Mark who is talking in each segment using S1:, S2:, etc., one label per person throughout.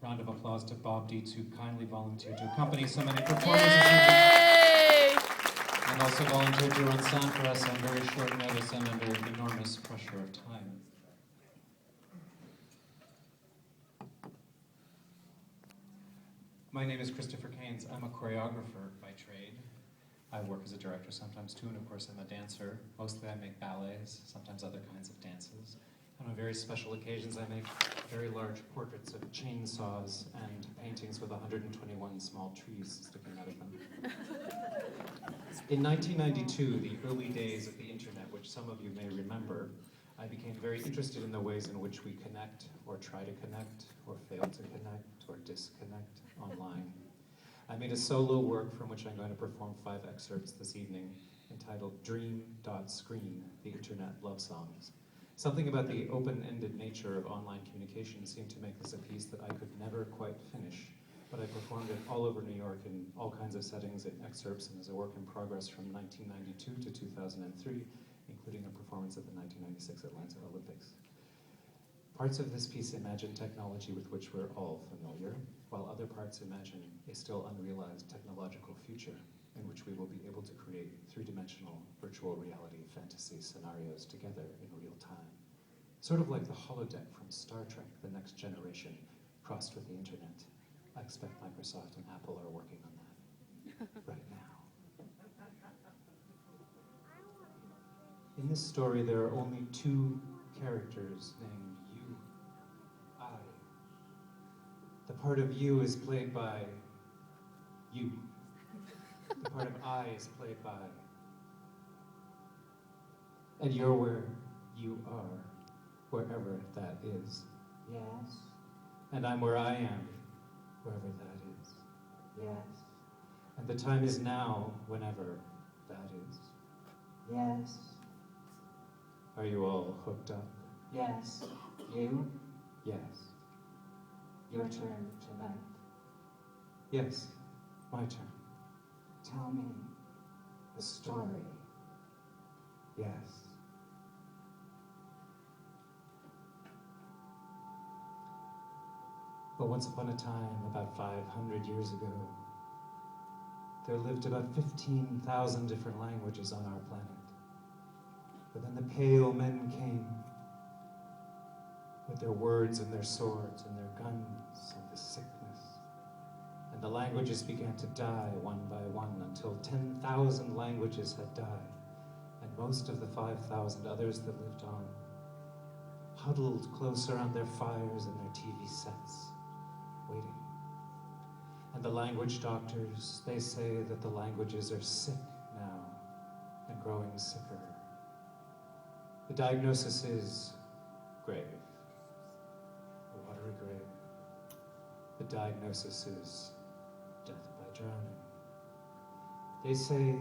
S1: round of applause to Bob Dietz, who kindly volunteered to accompany so many performers this
S2: Yay!
S1: evening, and also volunteered to run sound for us on very short notice and under enormous pressure of time. My name is Christopher Caines. I'm a choreographer by trade. I work as a director sometimes too, and of course I'm a dancer. Mostly I make ballets, sometimes other kinds of dances. And on very special occasions I make very large portraits of chainsaws and paintings with 121 small trees sticking out of them. In 1992, the early days of the internet, which some of you may remember, I became very interested in the ways in which we connect, or try to connect, or fail to connect, or disconnect online. I made a solo work from which I'm going to perform 5 excerpts this evening, entitled Dream.Screen, the Internet Love Songs. Something about the open-ended nature of online communication seemed to make this a piece that I could never quite finish, but I performed it all over New York in all kinds of settings, in excerpts, and as a work in progress from 1992 to 2003, including a performance at the 1996 Atlanta Olympics. Parts of this piece imagine technology with which we're all familiar, while other parts imagine a still unrealized technological future in which we will be able to create 3-dimensional virtual reality fantasy scenarios together in real time. Sort of like the holodeck from Star Trek, The Next Generation, crossed with the internet. I expect Microsoft and Apple are working on that right now. In this story, there are only 2 characters named you, I. The part of you is played by you. The part of I is played by. And you're where you are, wherever that is.
S3: Yes,
S1: And I'm where I am, wherever that is.
S3: yes,
S1: And the time is now, whenever that is.
S3: yes,
S1: Are you all hooked up?
S3: yes. You,
S1: Yes.
S3: your turn tonight.
S1: Yes, my turn.
S3: Tell me the story.
S1: Yes. But once upon a time, about 500 years ago, there lived about 15,000 different languages on our planet. But then the pale men came with their words and their swords and their guns and the sickness. And the languages began to die one by one until 10,000 languages had died. And most of the 5,000 others that lived on huddled close around their fires and their TV sets, waiting. And the language doctors, they say that the languages are sick now and growing sicker. The diagnosis is grave, a watery grave. The diagnosis is death by drowning. They say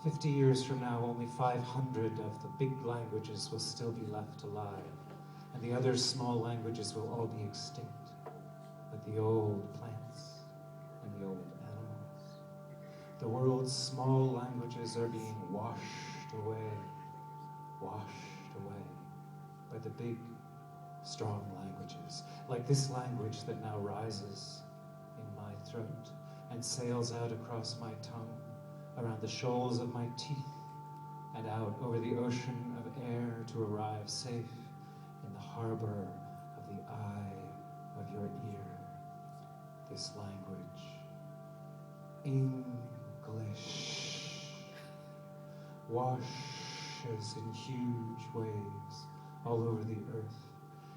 S1: 50 years from now, only 500 of the big languages will still be left alive, and the other small languages will all be extinct, like the old plants and the old animals. The world's small languages are being washed away by the big, strong languages, like this language that now rises in my throat and sails out across my tongue, around the shoals of my teeth, and out over the ocean of air to arrive safe in the harbor of the eye of your ear. This language, English, washes in huge waves all over the earth,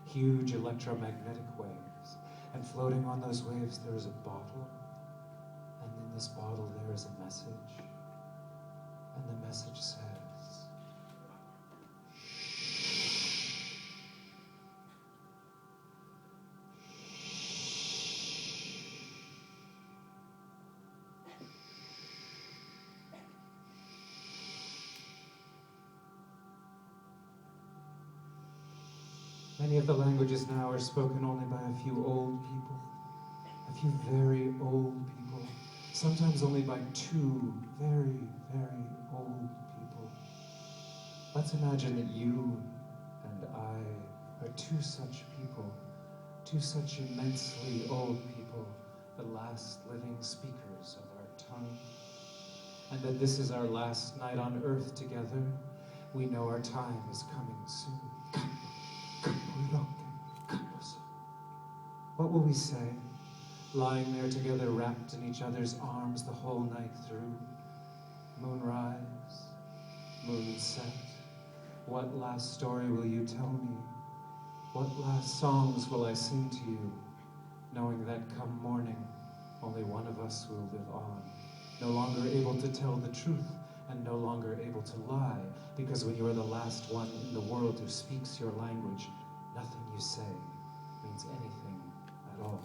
S1: huge electromagnetic waves, and floating on those waves there is a bottle, and in this bottle there is a message, and the message says, many of the languages now are spoken only by a few old people, a few very old people, sometimes only by 2 very, very old people. Let's imagine that you and I are 2 such people two such immensely old people, the last living speakers of our tongue, and that this is our last night on earth together. We know our time is coming soon. What will we say, lying there together, wrapped in each other's arms the whole night through? Moonrise, moonset, what last story will you tell me? What last songs will I sing to you, knowing that come morning, only one of us will live on, no longer able to tell the truth and no longer able to lie, because when you are the last one in the world who speaks your language, nothing you say means anything at all.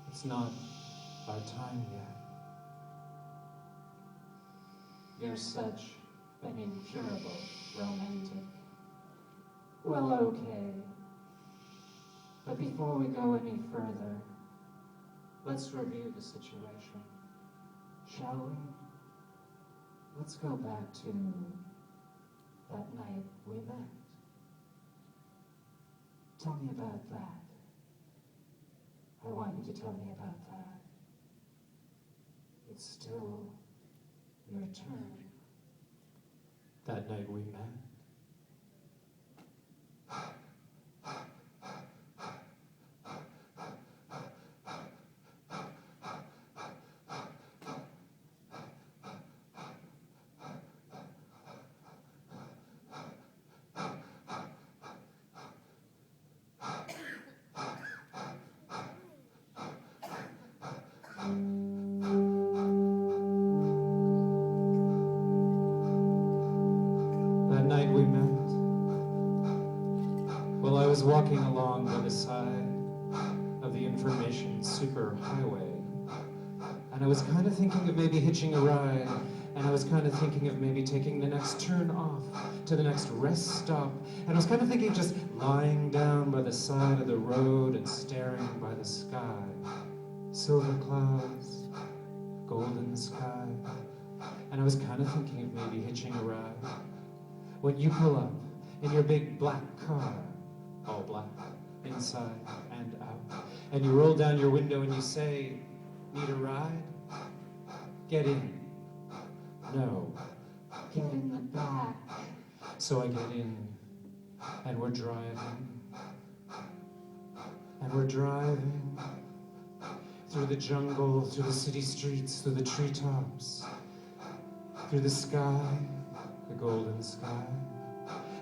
S1: It's not our time yet.
S3: You're such an incurable romantic. Well, okay. But before we go any further, let's review the situation, shall we? Let's go back to that night we met. Tell me about that. I want you to tell me about that. It's still your turn.
S1: That night we met. That night we met. While I was walking along by the side of the information superhighway, and I was kind of thinking of maybe hitching a ride, and I was kind of thinking of maybe taking the next turn off to the next rest stop, and I was kind of thinking of just lying down by the side of the road and staring by the sky. Silver clouds, golden sky, and I was kind of thinking of maybe hitching a ride. When you pull up in your big black car, all black, inside and out, and you roll down your window and you say, "Need a ride? Get in." No.
S3: Get in the back.
S1: So I get in, and we're driving, and we're driving through the jungle, through the city streets, through the treetops, through the sky, the golden sky,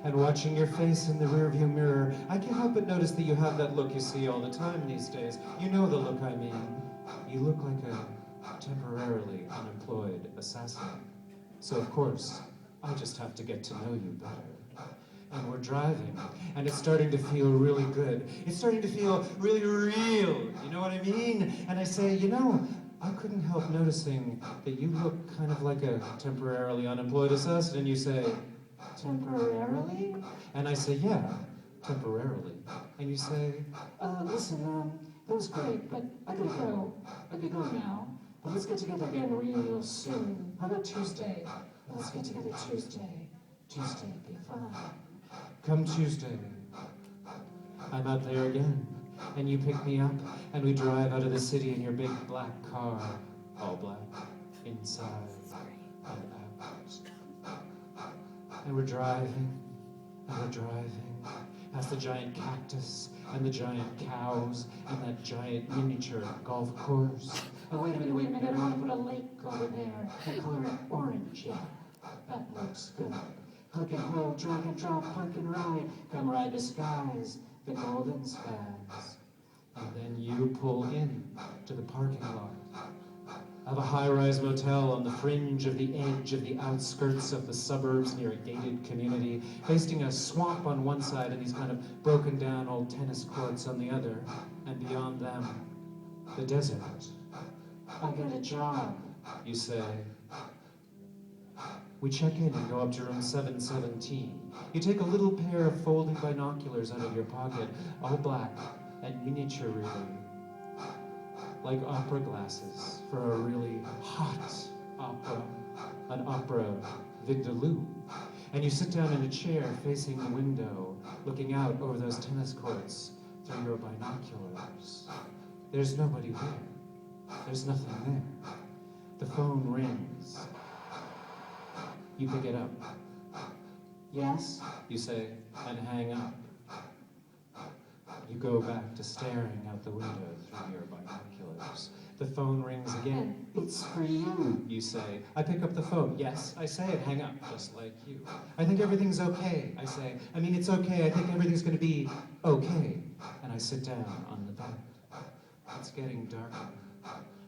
S1: and watching your face in the rearview mirror. I can't help but notice that you have that look you see all the time these days. You know the look I mean. You look like a temporarily unemployed assassin. So of course, I just have to get to know you better. And we're driving, and it's starting to feel really good. It's starting to feel really real, you know what I mean? And I say, you know, I couldn't help noticing that you look kind of like a temporarily unemployed assassin, and you say,
S3: Temporarily?
S1: and I say, yeah, temporarily. And you say,
S3: Listen, that was great, but I gotta go. I gotta go now. But let's get together again real soon. How about Tuesday? Let's get together Tuesday. Tuesday would be fun.
S1: come Tuesday, I'm out there again, and you pick me up, and we drive out of the city in your big black car, all black, inside and out. And we're driving, past the giant cactus, and the giant cows, and that giant miniature golf course.
S3: Oh, wait a minute, I want to put a lake over there. The color it orange, yeah. That looks good. Click and hold, drag and drop, park and ride. Come ride the skies, the golden skies.
S1: And then you pull in to the parking lot of a high-rise motel on the fringe of the edge of the outskirts of the suburbs near a gated community, facing a swamp on one side and these kind of broken down old tennis courts on the other, and beyond them, the desert.
S3: I got a job.
S1: You say. We check in and go up to room 717. You take a little pair of folding binoculars out of your pocket, all black and miniature really, like opera glasses for a really hot opera, an opera vindaloo. And you sit down in a chair facing the window, looking out over those tennis courts through your binoculars. There's nobody there. There's nothing there. The phone rings. You pick it up.
S3: Yes?
S1: You say, and hang up. You go back to staring out the window through your binoculars. The phone rings again.
S3: It's for you.
S1: You say, I pick up the phone. Yes, I say it, hang up, just like you. I think everything's okay. I say, I mean, it's okay. I think everything's going to be okay. And I sit down on the bed. It's getting darker.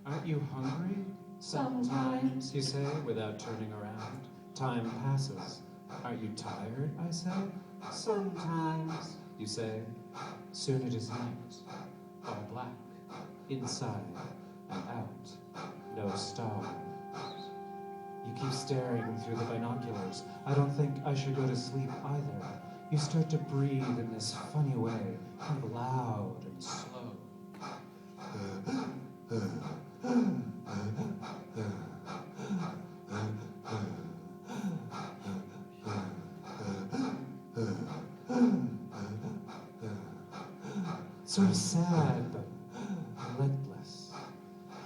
S1: Aren't you hungry?
S3: Sometimes.
S1: You say, without turning around. Time passes. Aren't you tired? I say.
S3: Sometimes.
S1: You say, soon it is night. All black. Inside and out. No stars. You keep staring through the binoculars. I don't think I should go to sleep either. You start to breathe in this funny way, kind of loud and slow. Sort of sad, but relentless.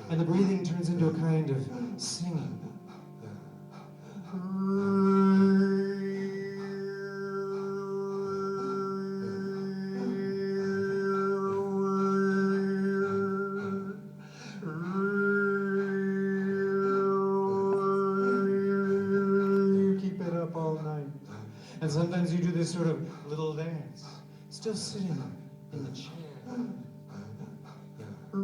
S1: And the breathing turns into a kind of singing. You keep it up all night. And sometimes you do this sort of little dance, still sitting in the chair. In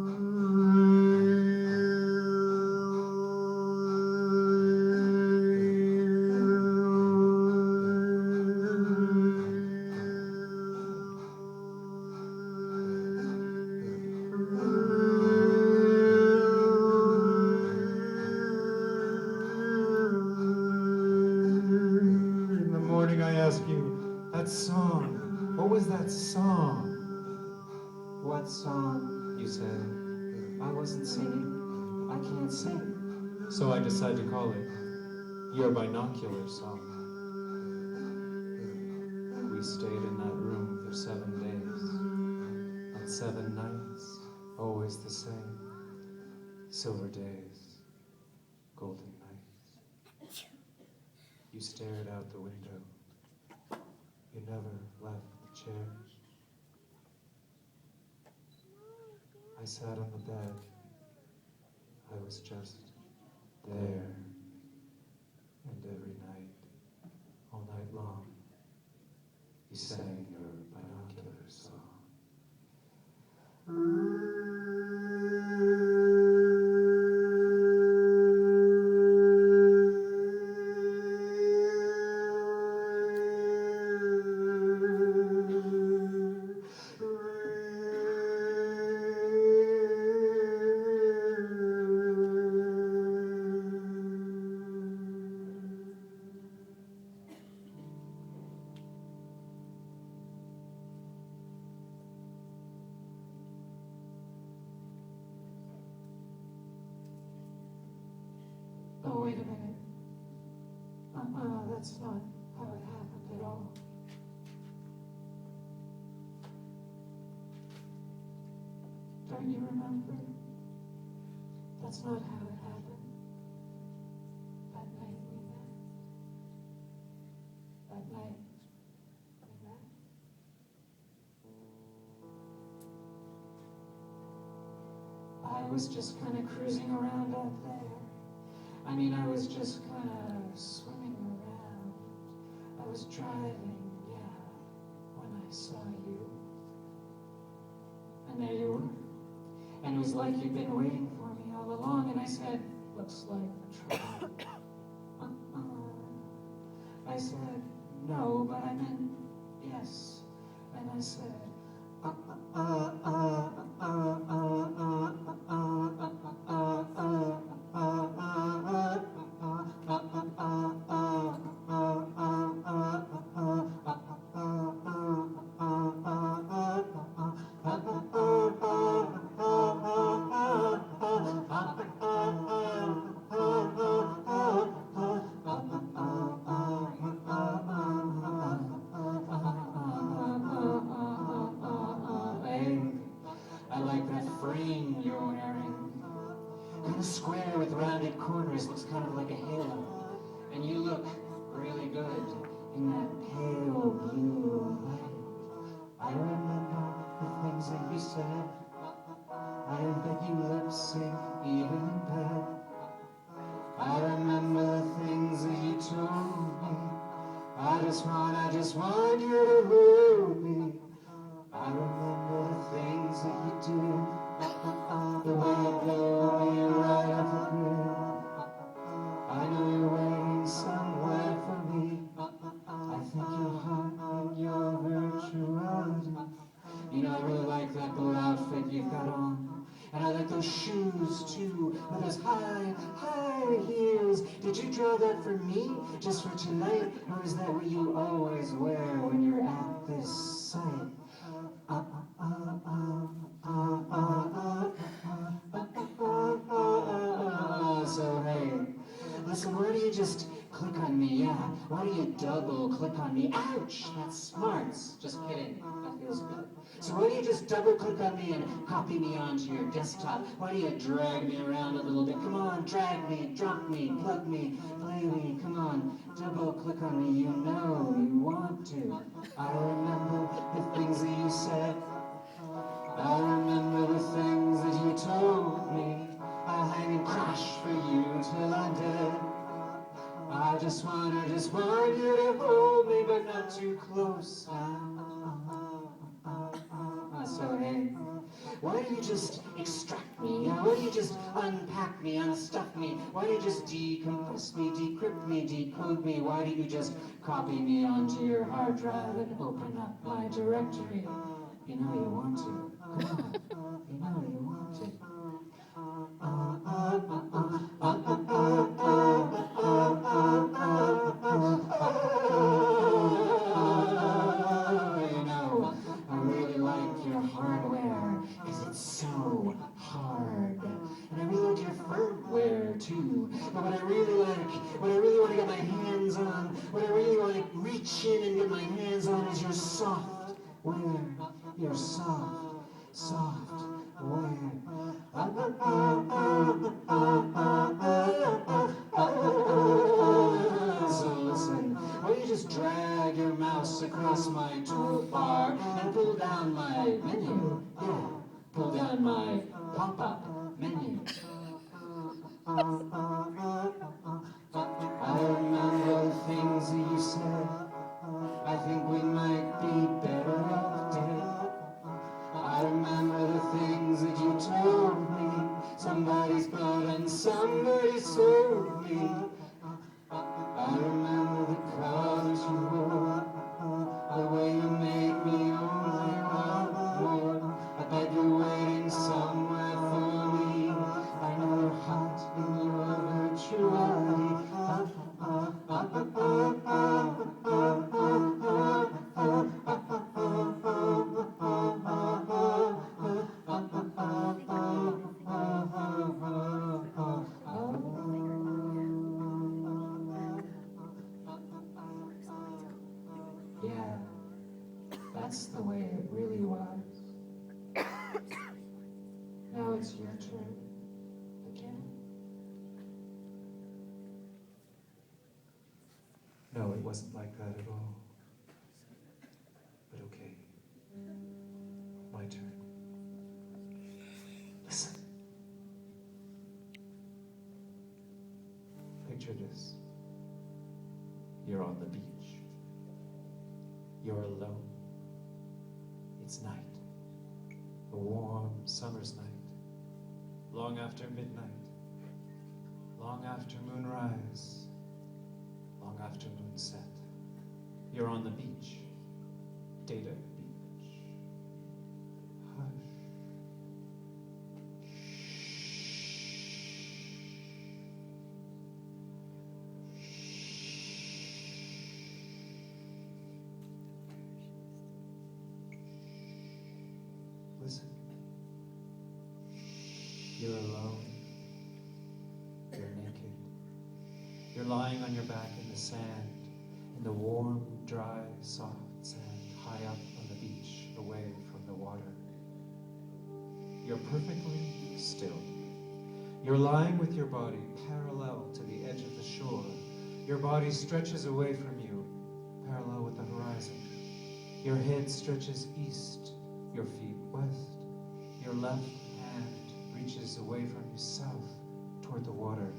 S1: the morning I ask you, that song, what was that song?
S3: What song?
S1: You say.
S3: I wasn't singing. I can't sing.
S1: So I decide to call it your binocular song. We stayed in that room for 7 days, and 7 nights, always the same. Silver days, golden nights. You stared out the window. You never left the chairs. I sat on the bed. I was just there. And every night, all night long, you sang your binocular song.
S3: Oh, wait a minute. That's not how it happened at all. Don't you remember? That's not how it happened. That night we met. That night we met. I was just kind of cruising around out there. I mean, I was just kind of swimming around. I was driving, yeah, when I saw you. And there you were. And it was like you'd been waiting for me all along. And I said, looks like trouble. I said, no, but I meant yes. And I said, The square with rounded corners looks kind of like a halo. And you look really good in that pale blue light. I remember the things that you said. I bet you lip sync even in bed. I remember the things that you told me. I just want you to hold me. I remember the things that you did. The way you blew me right off the grid. I know you're waiting somewhere for me. I think your heart and your virtuality. You know, I really like that blue outfit you've got on. And I like those shoes too, with those high, high heels. Did you draw that for me, just for tonight? Or is that what you always wear when you're at this site? So hey, listen, why do you just click on me? Yeah, why do you double click on me? Ouch, that's smarts. Just kidding, that feels good. So why do you just double click on me and copy me onto your desktop? Why do you drag me around a little bit? Come on, drag me, drop me, plug me, play me, come on, double click on me, you know you want to. I remember the things that you said. I remember the things that you told me. I'll hang and crash for you till I'm dead. I just want you to hold me, but not too close now. So hey, why do you just extract me? Yeah, why do you just unpack me, unstuff me? Why do you just decompress me, decrypt me, decode me? Why do you just copy me onto your hard drive and open up my directory? You know you want to. Come on, you know you want to. You know, I really like your hardware, because it's so hard. And I really like your firmware too. But what I really want to get my hands on, what I really want to reach in and get my hands on is your software. Your software. So listen, why don't you just drag your mouse across my toolbar and pull down my menu? Yeah, pull down my pop-up menu. I remember the things that you said. I think we might be better off dead. I remember the things that you told me. Somebody's blood and somebody sold me. I remember the colors you wore, the way you made me only want more. I bet you're waiting somewhere for me. I know you're hot in your virtuality. Yeah, that's the way it really was. Now it's your turn again.
S1: No, it wasn't like that at all. But okay. My turn. Listen. Picture this. You're on the beach. You're alone. It's night. A warm summer's night. Long after midnight. Long after moonrise. Long after moonset. You're on the beach. Data beach. Hush. Listen. You're alone. You're naked. You're lying on your back in the sand, in the warm, dry, soft sand, high up on the beach, away from the water. You're perfectly still. You're lying with your body parallel to the edge of the shore. Your body stretches away from you, parallel with the horizon. Your head stretches east, your feet west. Your left hand reaches away from you south toward the water,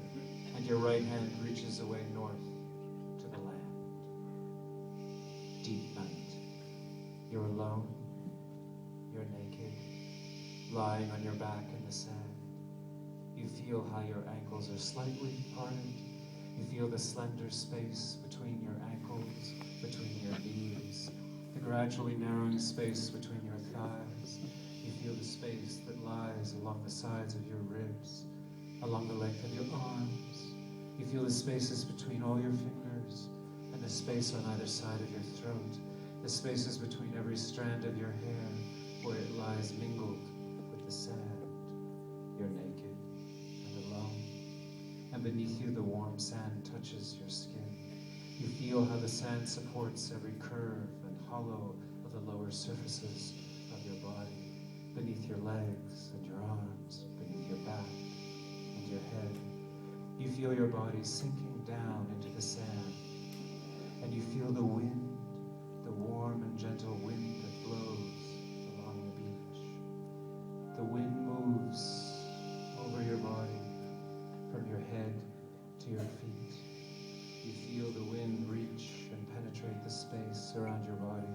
S1: and your right hand reaches away north to the land. Deep night. You're alone. You're naked, lying on your back in the sand. You feel how your ankles are slightly parted. You feel the slender space between your ankles, between your knees, the gradually narrowing space between your thighs. You feel the space that lies along the sides of your ribs, along the length of your arms. You feel the spaces between all your fingers, and the space on either side of your throat, the spaces between every strand of your hair, where it lies mingled with the sand. You're naked and alone, and beneath you the warm sand touches your skin. You feel how the sand supports every curve and hollow of the lower surfaces of your body, beneath your legs and your arms, beneath your back and your head. You feel your body sinking down into the sand, and you feel the wind, the warm and gentle wind that blows along the beach. The wind moves over your body, from your head to your feet. You feel the wind reach and penetrate the space around your body.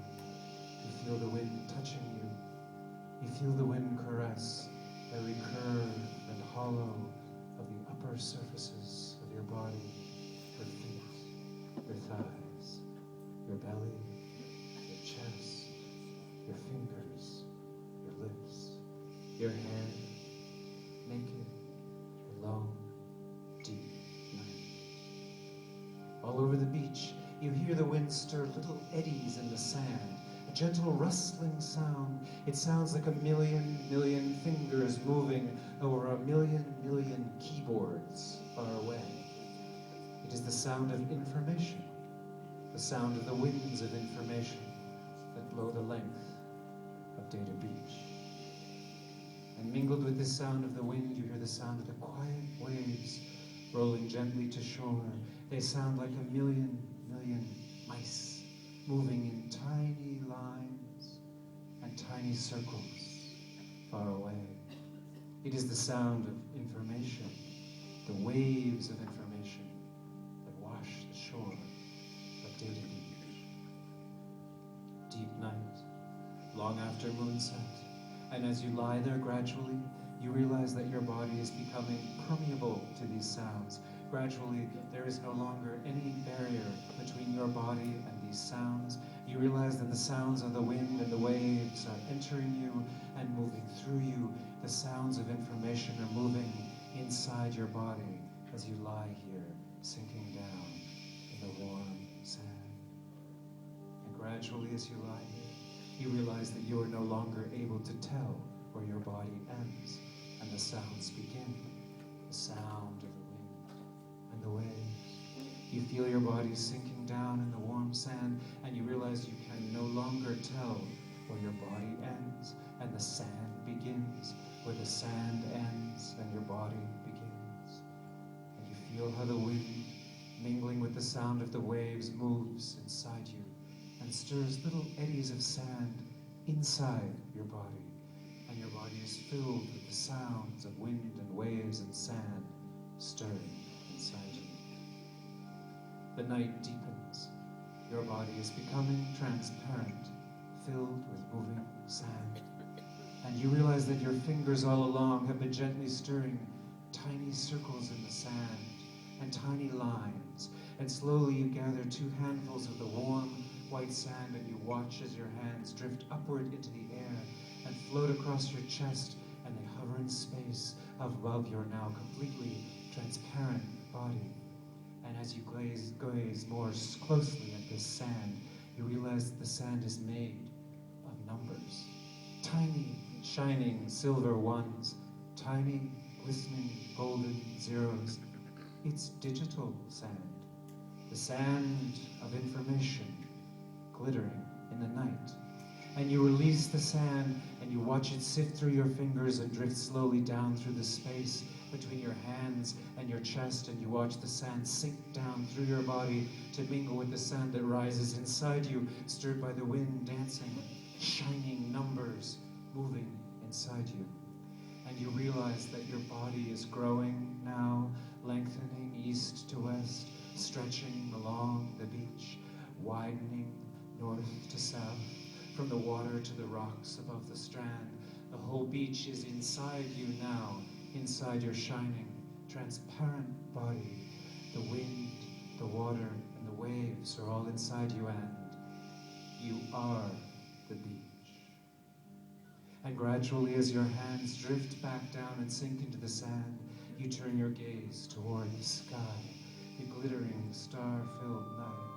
S1: You feel the wind touching you. You feel the wind caress every curve and hollow of the upper surfaces of your body, your feet, your thighs, your belly, your chest, your fingers, your lips, your head, naked, alone, deep night. All over the beach, you hear the wind stir little eddies in the sand, a gentle rustling sound. It sounds like a million fingers moving over a million keyboards far away. It is the sound of information, the sound of the winds of information that blow the length of Data Beach. And mingled with the sound of the wind, you hear the sound of the quiet waves rolling gently to shore. They sound like a million mice moving in tiny lines and tiny circles far away. It is the sound of information, the waves of information that wash the shore of Data Beach. Deep night, long after moonset, and as you lie there gradually, you realize that your body is becoming permeable to these sounds. Gradually, there is no longer any barrier between your body and these sounds. You realize that the sounds of the wind and the waves are entering you and moving through you. The sounds of information are moving inside your body as you lie here, sinking down in the warm sand. And gradually, as you lie here, you realize that you are no longer able to tell where your body ends and the sounds begin. The sound of the wind and the waves. You feel your body sinking down in the warm sand, and you realize you can no longer tell where your body ends and the sand begins, where the sand ends and your body begins. And you feel how the wind, mingling with the sound of the waves, moves inside you and stirs little eddies of sand inside your body. And your body is filled with the sounds of wind and waves and sand stirring inside you. The night deepens. Your body is becoming transparent, filled with moving sand. And you realize that your fingers all along have been gently stirring tiny circles in the sand and tiny lines. And slowly you gather 2 handfuls of the warm white sand, and you watch as your hands drift upward into the air and float across your chest, and they hover in space above your now completely transparent body. And as you gaze more closely at this sand, you realize that the sand is made of numbers. Tiny, shining silver ones, tiny, glistening golden zeros. It's digital sand, the sand of information, glittering in the night. And you release the sand, and you watch it sift through your fingers and drift slowly down through the space, between your hands and your chest, and you watch the sand sink down through your body to mingle with the sand that rises inside you, stirred by the wind, dancing, shining numbers moving inside you. And you realize that your body is growing now, lengthening east to west, stretching along the beach, widening north to south, from the water to the rocks above the strand. The whole beach is inside you now, inside your shining, transparent body. The wind, the water, and the waves are all inside you, and you are the beach. And gradually, as your hands drift back down and sink into the sand, you turn your gaze toward the sky, the glittering, star-filled night.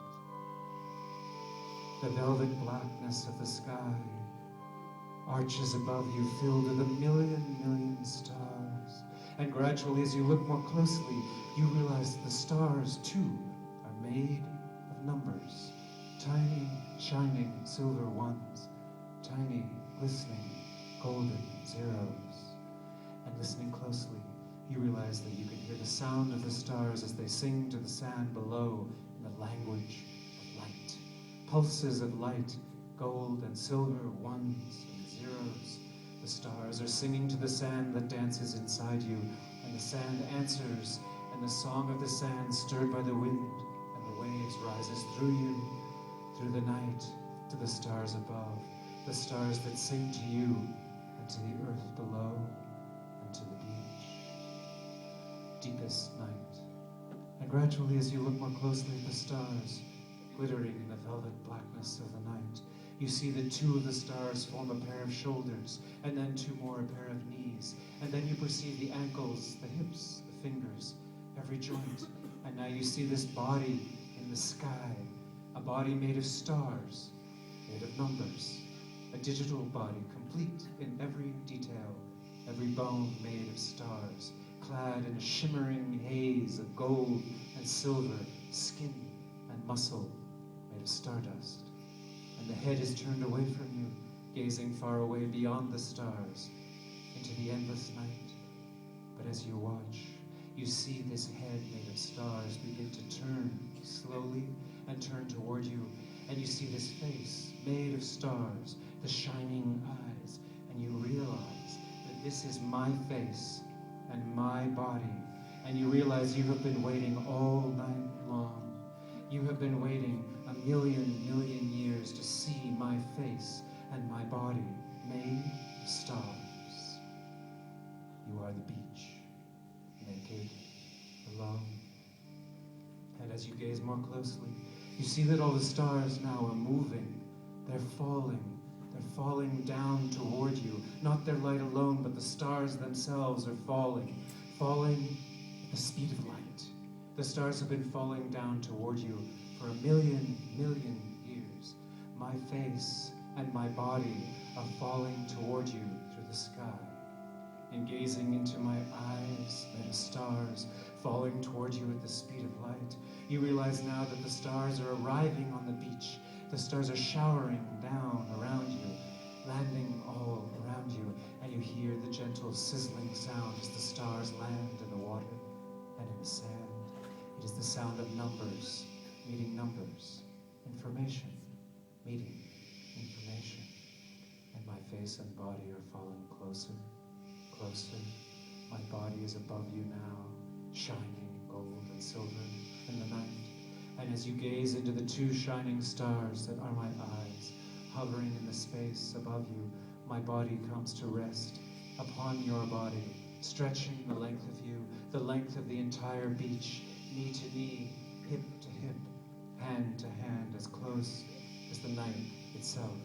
S1: The velvet blackness of the sky arches above you, filled with a million stars. And gradually, as you look more closely, you realize the stars, too, are made of numbers. Tiny, shining silver ones, tiny, glistening, golden zeros. And listening closely, you realize that you can hear the sound of the stars as they sing to the sand below in the language of light. Pulses of light, gold and silver, ones and zeros. The stars are singing to the sand that dances inside you, and the sand answers, and the song of the sand, stirred by the wind and the waves, rises through you, through the night, to the stars above, the stars that sing to you, and to the earth below, and to the beach. Deepest night. And gradually, as you look more closely at the stars, glittering in the velvet blackness of the night, you see that two of the stars form a pair of shoulders, and then two more, a pair of knees, and then you perceive the ankles, the hips, the fingers, every joint, and now you see this body in the sky, a body made of stars, made of numbers, a digital body, complete in every detail, every bone made of stars, clad in a shimmering haze of gold and silver, skin and muscle made of stardust. And the head is turned away from you, gazing far away beyond the stars, into the endless night. But as you watch, you see this head made of stars begin to turn slowly and turn toward you, and you see this face made of stars, the shining eyes, and you realize that this is my face and my body, and you realize you have been waiting all night long. You have been waiting a million years to see my face and my body made of stars. You are the beach, naked, alone. And as you gaze more closely, you see that all the stars now are moving. They're falling down toward you. Not their light alone, but the stars themselves are falling at the speed of light. The stars have been falling down toward you for a million years. My face and my body are falling toward you through the sky. And gazing into my eyes made of stars, falling toward you at the speed of light, you realize now that the stars are arriving on the beach. The stars are showering down around you, landing all around you, and you hear the gentle sizzling sound as the stars land in the water and in the sand. It is the sound of numbers meeting numbers, information meeting information, and my face and body are falling closer, closer. My body is above you now, shining gold and silver in the night. And as you gaze into the two shining stars that are my eyes, hovering in the space above you, my body comes to rest upon your body, stretching the length of you, the length of the entire beach, knee to knee, hip to hip, hand to hand, as close as the night itself.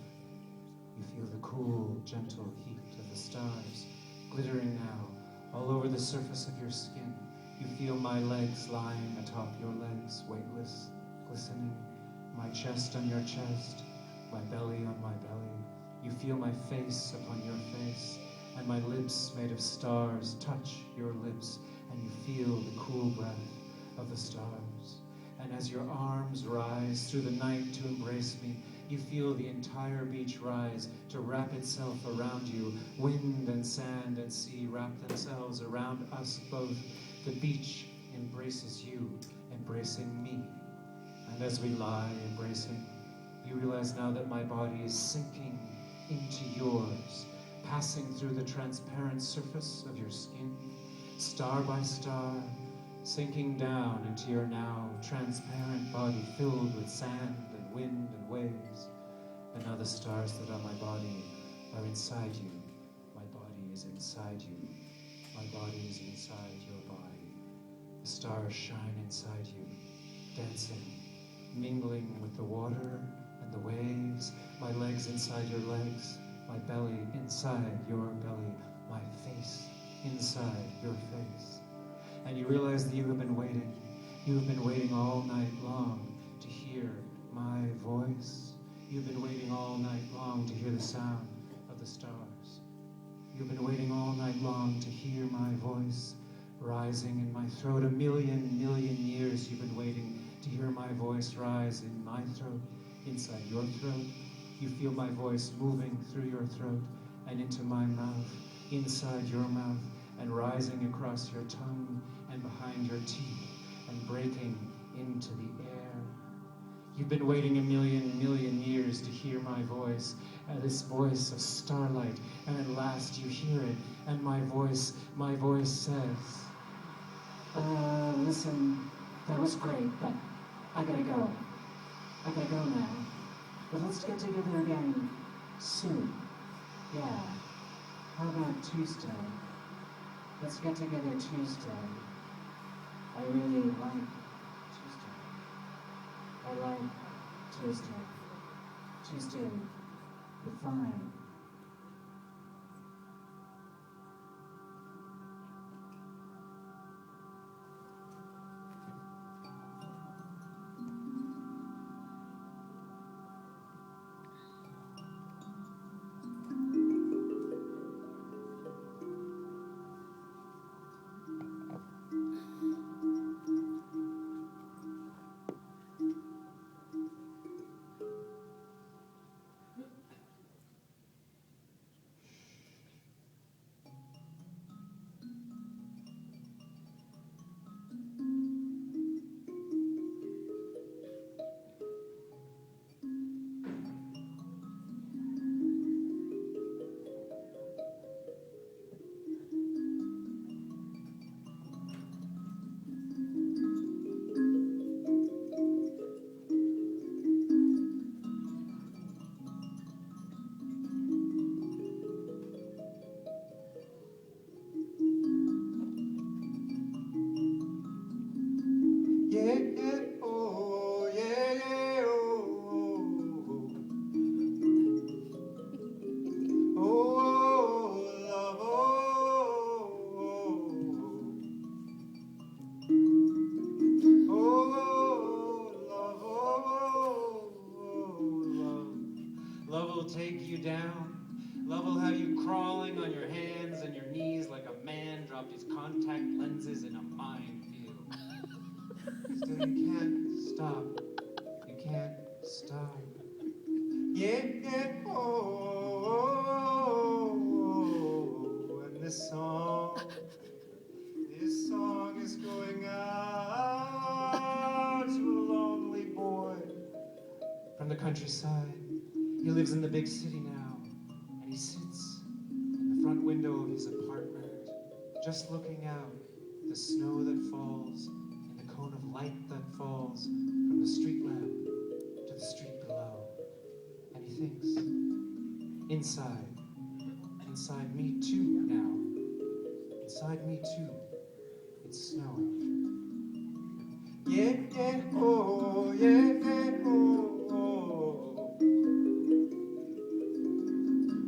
S1: You feel the cool, gentle heat of the stars, glittering now all over the surface of your skin. You feel my legs lying atop your legs, weightless, glistening, my chest on your chest, my belly on my belly. You feel my face upon your face, and my lips made of stars touch your lips, and you feel the cool breath of the stars. And as your arms rise through the night to embrace me, You feel the entire beach rise to wrap itself around you. Wind and sand and sea wrap themselves around us both. The beach embraces you, embracing me. And as we lie embracing, you realize now that my body is sinking into yours, passing through the transparent surface of your skin, star by star, sinking down into your now transparent body filled with sand and wind and waves. And now the stars that are my body are inside you. My body is inside you. My body is inside your body. The stars shine inside you, dancing, mingling with the water and the waves. My legs inside your legs, my belly inside your belly, my face inside your face. And you realize that you have been waiting. You have been waiting all night long to hear my voice. You've been waiting all night long to hear the sound of the stars. You've been waiting all night long to hear my voice rising in my throat. A million years you've been waiting to hear my voice rise in my throat, inside your throat. You feel my voice moving through your throat and into my mouth, inside your mouth, and rising across your tongue and behind your teeth and breaking into the air. You've been waiting a million years to hear my voice, this voice of starlight, and at last you hear it, and my voice says,
S3: Listen, that was great, but I gotta go. I gotta go now. But let's get together again soon. Yeah. How about Tuesday? Let's get together Tuesday. I really like Tuesday. I like Tuesday. Tuesday, you're fine.
S1: Love will take you down. Love will have you crawling on your hands and your knees like a man dropped his contact lenses in a minefield. Still you can't stop. You can't stop. And this song is going out to a lonely boy from the countryside. He lives in the big city now, and he sits in the front window of his apartment, just looking out at the snow that falls and the cone of light that falls from the street lamp to the street below. And he thinks, inside me too now, inside me too, it's snowing.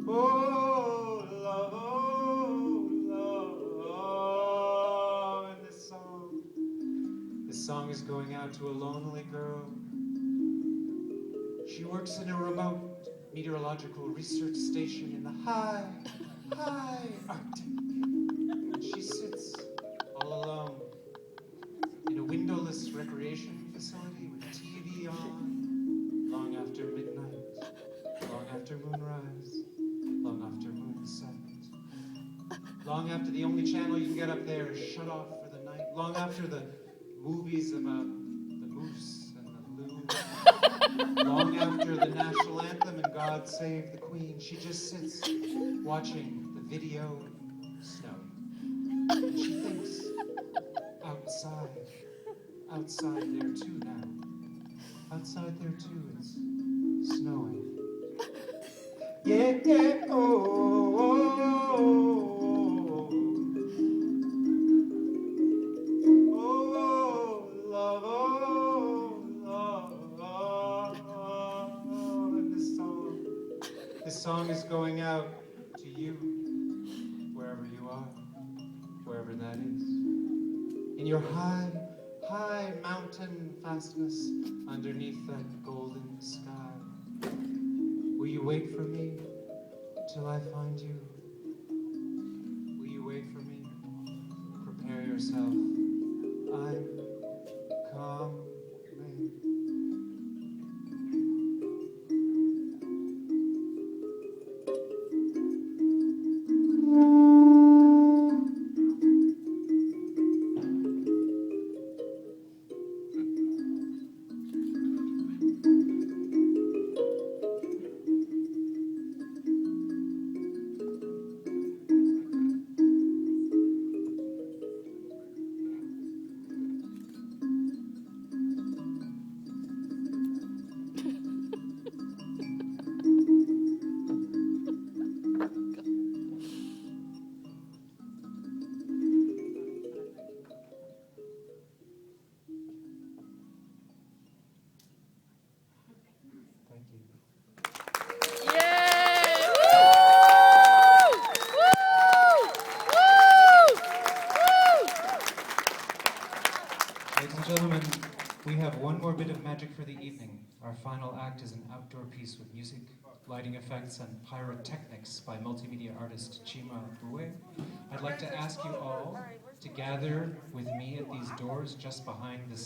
S1: Oh, oh, love, and this song is going out to a lonely girl. She works in a remote meteorological research station in the high Arctic. And she sits all alone in a windowless recreation facility with TV on long after midnight. after moonrise, long after moonset, long after the only channel you can get up there is shut off for the night, long after the movies about the moose and the loon, long after the national anthem and God Save the Queen, she just sits watching the video snow. And she thinks, outside there too now. Outside there too, it's snowing. Yeah, yeah, oh, oh, oh, oh, love, oh, love, oh. And this song is going out to you, wherever you are, wherever that is. In your high mountain fastness underneath that golden sky. Will you wait for me till I find you? Will you wait for me? Prepare yourself. I'm coming. Ladies and gentlemen, we have one more bit of magic for the evening. Our final act is an outdoor piece with music, lighting effects, and pyrotechnics by multimedia artist Chima Bue. I'd like to ask you all to gather with me at these doors just behind the